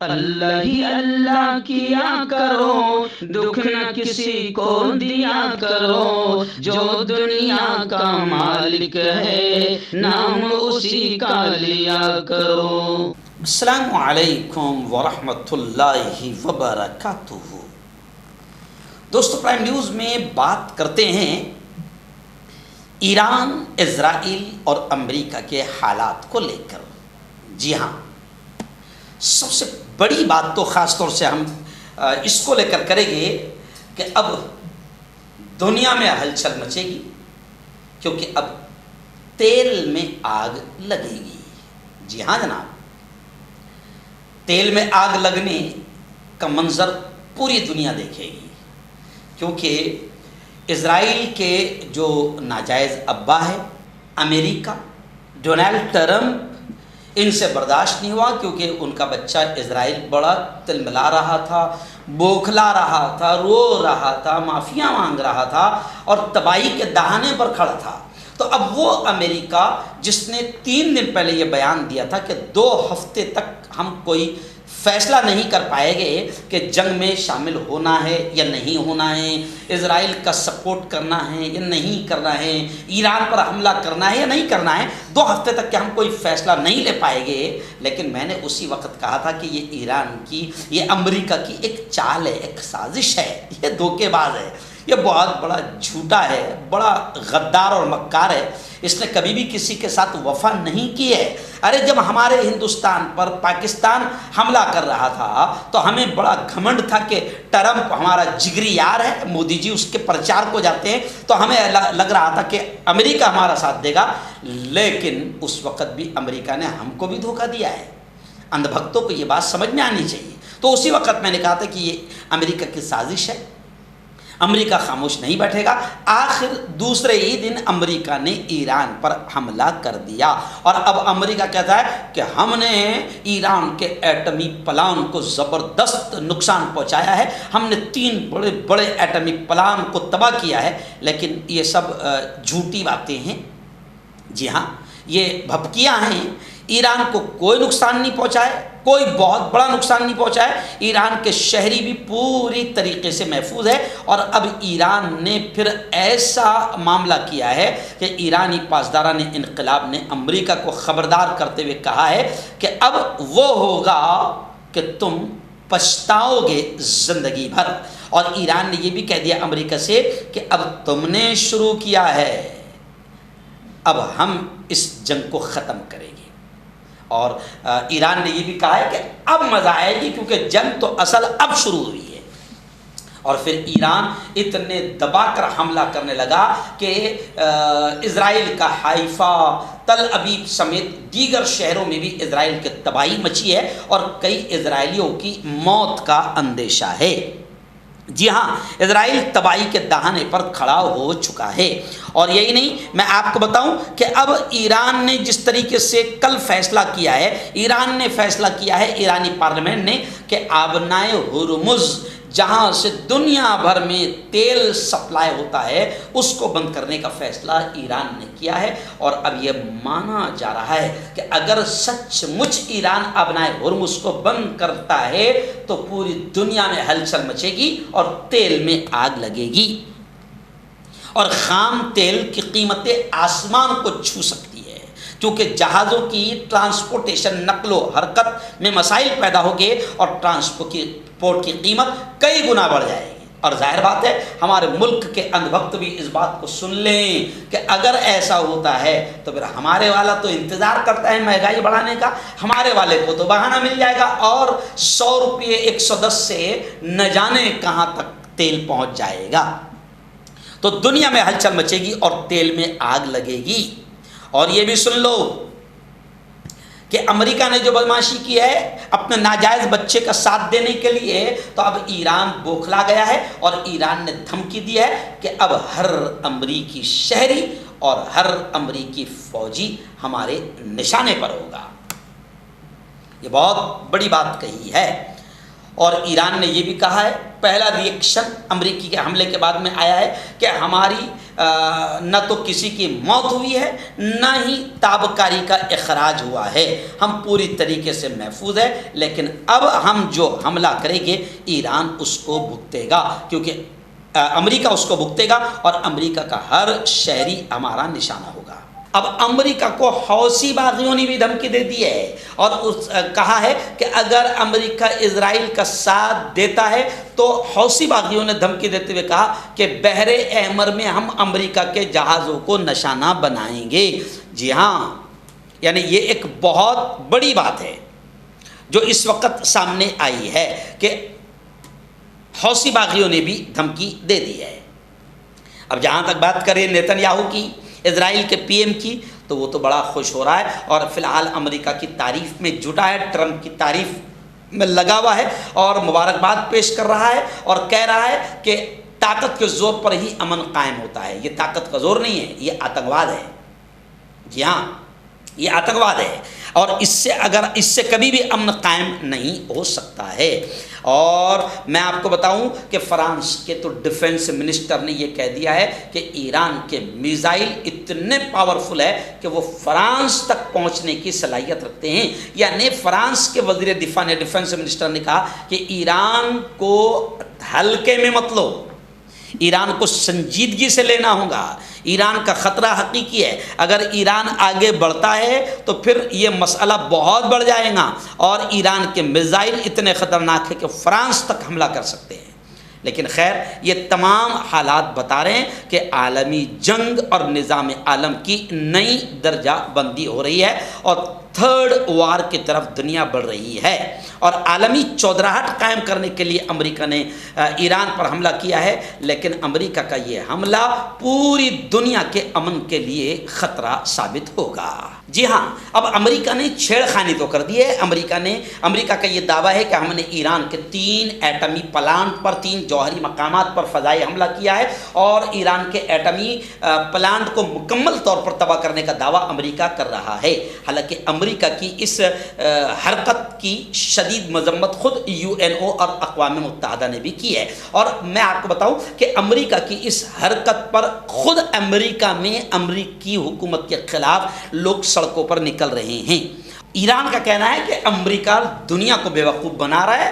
اللہ ہی اللہ کیا کرو، دکھ نہ کسی کو دیا کرو، جو دنیا کا مالک ہے نام اسی کا لیا کرو۔ السلام علیکم ورحمۃ اللہ وبرکاتہ۔ دوستو، پرائم نیوز میں بات کرتے ہیں ایران، اسرائیل اور امریکہ کے حالات کو لے کر۔ جی ہاں، سب سے بڑی بات تو خاص طور سے ہم اس کو لے کر کریں گے کہ اب دنیا میں ہلچل مچے گی، کیونکہ اب تیل میں آگ لگے گی۔ جی ہاں جناب، تیل میں آگ لگنے کا منظر پوری دنیا دیکھے گی، کیونکہ اسرائیل کے جو ناجائز ابا ہے امریکہ، ڈونلڈ ٹرمپ، ان سے برداشت نہیں ہوا، کیونکہ ان کا بچہ اسرائیل بڑا تلملا رہا تھا، بوکھلا رہا تھا، رو رہا تھا، معافیاں مانگ رہا تھا اور تباہی کے دہانے پر کھڑا تھا۔ تو اب وہ امریکہ جس نے 3 دن پہلے یہ بیان دیا تھا کہ 2 ہفتے تک ہم کوئی فیصلہ نہیں کر پائیں گے کہ جنگ میں شامل ہونا ہے یا نہیں ہونا ہے، اسرائیل کا سپورٹ کرنا ہے یا نہیں کرنا ہے، ایران پر حملہ کرنا ہے یا نہیں کرنا ہے، 2 ہفتے تک کہ ہم کوئی فیصلہ نہیں لے پائیں گے۔ لیکن میں نے اسی وقت کہا تھا کہ یہ ایران کی، یہ امریکہ کی ایک چال ہے، ایک سازش ہے، یہ دھوکے باز ہے، یہ بہت بڑا جھوٹا ہے، بڑا غدار اور مکار ہے۔ اس نے کبھی بھی کسی کے ساتھ وفا نہیں کی ہے۔ ارے جب ہمارے ہندوستان پر پاکستان حملہ کر رہا تھا تو ہمیں بڑا گھمنڈ تھا کہ ٹرمپ ہمارا جگری یار ہے، مودی جی اس کے پرچار کو جاتے ہیں، تو ہمیں لگ رہا تھا کہ امریکہ ہمارا ساتھ دے گا۔ لیکن اس وقت بھی امریکہ نے ہم کو بھی دھوکہ دیا ہے۔ اندھ بھکتوں کو یہ بات سمجھ میں آنی چاہیے۔ تو اسی وقت میں نے کہا تھا کہ یہ امریکہ کی سازش ہے، امریکہ خاموش نہیں بیٹھے گا۔ آخر دوسرے ہی دن امریکہ نے ایران پر حملہ کر دیا، اور اب امریکہ کہتا ہے کہ ہم نے ایران کے ایٹمی پلان کو زبردست نقصان پہنچایا ہے، ہم نے 3 بڑے بڑے ایٹمی پلان کو تباہ کیا ہے۔ لیکن یہ سب جھوٹی باتیں ہیں۔ جی ہاں، یہ بھپکیاں ہیں۔ ایران کو کوئی نقصان نہیں پہنچا ہے، کوئی بہت بڑا نقصان نہیں پہنچا ہے۔ ایران کے شہری بھی پوری طریقے سے محفوظ ہے، اور اب ایران نے پھر ایسا معاملہ کیا ہے کہ ایرانی پاسداران انقلاب نے امریکہ کو خبردار کرتے ہوئے کہا ہے کہ اب وہ ہوگا کہ تم پچھتاؤ گے زندگی بھر۔ اور ایران نے یہ بھی کہہ دیا امریکہ سے کہ اب تم نے شروع کیا ہے، اب ہم اس جنگ کو ختم کریں گے۔ اور ایران نے یہ بھی کہا ہے کہ اب مزہ آئے گی، کیونکہ جنگ تو اصل اب شروع ہوئی ہے۔ اور پھر ایران اتنے دبا کر حملہ کرنے لگا کہ اسرائیل کا حائفہ، تل ابیب سمیت دیگر شہروں میں بھی اسرائیل کی تباہی مچی ہے، اور کئی اسرائیلیوں کی موت کا اندیشہ ہے۔ جی ہاں، اسرائیل تباہی کے دہانے پر کھڑا ہو چکا ہے۔ اور یہی نہیں، میں آپ کو بتاؤں کہ اب ایران نے جس طریقے سے کل فیصلہ کیا ہے، ایران نے فیصلہ کیا ہے، ایرانی پارلیمنٹ نے، کہ آبنائے ہرمز، جہاں سے دنیا بھر میں تیل سپلائی ہوتا ہے، اس کو بند کرنے کا فیصلہ ایران نے کیا ہے۔ اور اب یہ مانا جا رہا ہے کہ اگر سچ مچ ایران آبنائے ہرمز کو بند کرتا ہے تو پوری دنیا میں ہلچل مچے گی اور تیل میں آگ لگے گی، اور خام تیل کی قیمتیں آسمان کو چھو سکتی ہے، کیونکہ جہازوں کی ٹرانسپورٹیشن، نقل و حرکت میں مسائل پیدا ہو گئے، اور ٹرانسپورٹ کی قیمت کئی گنا بڑھ جائے گی۔ اور ظاہر بات ہے ہمارے ملک کے اندھ بھکت بھی اس بات کو سن لیں کہ اگر ایسا ہوتا ہے تو پھر ہمارے والا تو انتظار کرتا ہے مہنگائی بڑھانے کا، ہمارے والے کو تو بہانہ مل جائے گا، اور 100 روپے 110 سے نہ جانے کہاں تک تیل پہنچ جائے گا۔ تو دنیا میں ہلچل مچے گی اور تیل میں آگ لگے گی۔ اور یہ بھی سن لو کہ امریکہ نے جو بدمعاشی کی ہے اپنے ناجائز بچے کا ساتھ دینے کے لیے، تو اب ایران بوکھلا گیا ہے، اور ایران نے دھمکی دی ہے کہ اب ہر امریکی شہری اور ہر امریکی فوجی ہمارے نشانے پر ہوگا۔ یہ بہت بڑی بات کہی ہے۔ اور ایران نے یہ بھی کہا ہے، پہلا ریئیکشن امریکی کے حملے کے بعد میں آیا ہے کہ ہماری نہ تو کسی کی موت ہوئی ہے نہ ہی تابکاری کا اخراج ہوا ہے، ہم پوری طریقے سے محفوظ ہے، لیکن اب ہم جو حملہ کریں گے ایران اس کو بھگتے گا، کیونکہ امریکہ اس کو بھگتے گا اور امریکہ کا ہر شہری ہمارا نشانہ ہوگا۔ اب امریکہ کو حوثی باغیوں نے بھی دھمکی دے دی ہے اور کہا ہے کہ اگر امریکہ اسرائیل کا ساتھ دیتا ہے تو حوثی باغیوں نے دھمکی دیتے ہوئے کہا کہ بحر احمر میں ہم امریکہ کے جہازوں کو نشانہ بنائیں گے۔ جی ہاں، یعنی یہ ایک بہت بڑی بات ہے جو اس وقت سامنے آئی ہے کہ حوثی باغیوں نے بھی دھمکی دے دی ہے۔ اب جہاں تک بات کریں نیتن یاہو کی، اسرائیل کے پی ایم کی، تو وہ تو بڑا خوش ہو رہا ہے اور فی الحال امریکہ کی تعریف میں جٹا ہے، ٹرمپ کی تعریف میں لگا ہوا ہے اور مبارکباد پیش کر رہا ہے اور کہہ رہا ہے کہ طاقت کے زور پر ہی امن قائم ہوتا ہے۔ یہ طاقت کا زور نہیں ہے، یہ آتنکواد ہے۔ جی ہاں، یہ آتنکواد ہے اور اس سے کبھی بھی امن قائم نہیں ہو سکتا ہے۔ اور میں آپ کو بتاؤں کہ فرانس کے تو ڈیفنس منسٹر نے یہ کہہ دیا ہے کہ ایران کے میزائل اتنے پاورفل ہے کہ وہ فرانس تک پہنچنے کی صلاحیت رکھتے ہیں۔ یعنی فرانس کے وزیر دفاع نے، ڈیفنس منسٹر نے کہا کہ ایران کو ہلکے میں مت لو، ایران کو سنجیدگی سے لینا ہوگا، ایران کا خطرہ حقیقی ہے، اگر ایران آگے بڑھتا ہے تو پھر یہ مسئلہ بہت بڑھ جائے گا اور ایران کے میزائل اتنے خطرناک ہیں کہ فرانس تک حملہ کر سکتے ہیں۔ لیکن خیر، یہ تمام حالات بتا رہے ہیں کہ عالمی جنگ اور نظام عالم کی نئی درجہ بندی ہو رہی ہے اور تھرڈ وار کی طرف دنیا بڑھ رہی ہے اور عالمی چودراہٹ قائم کرنے کے لیے امریکہ نے ایران پر حملہ کیا ہے، لیکن امریکہ کا یہ حملہ پوری دنیا کے امن کے لیے خطرہ ثابت ہوگا۔ جی ہاں، اب امریکہ نے چھیڑ خانی تو کر دی ہے۔ امریکہ کا یہ دعویٰ ہے کہ ہم نے ایران کے 3 ایٹمی پلانٹ پر، 3 جوہری مقامات پر فضائی حملہ کیا ہے اور ایران کے ایٹمی پلانٹ کو مکمل طور پر تباہ کرنے کا دعویٰ امریکہ کر رہا ہے۔ حالانکہ امریکہ کی اس حرکت کی شدید مذمت خود UNO اور اقوام متحدہ نے بھی کی ہے، اور میں آپ کو بتاؤں کہ امریکہ کی اس حرکت پر خود امریکہ میں امریکی حکومت کے خلاف لوگ سڑکوں پر نکل رہے ہیں۔ ایران کا کہنا ہے کہ امریکہ دنیا کو بیوقوف بنا رہا ہے۔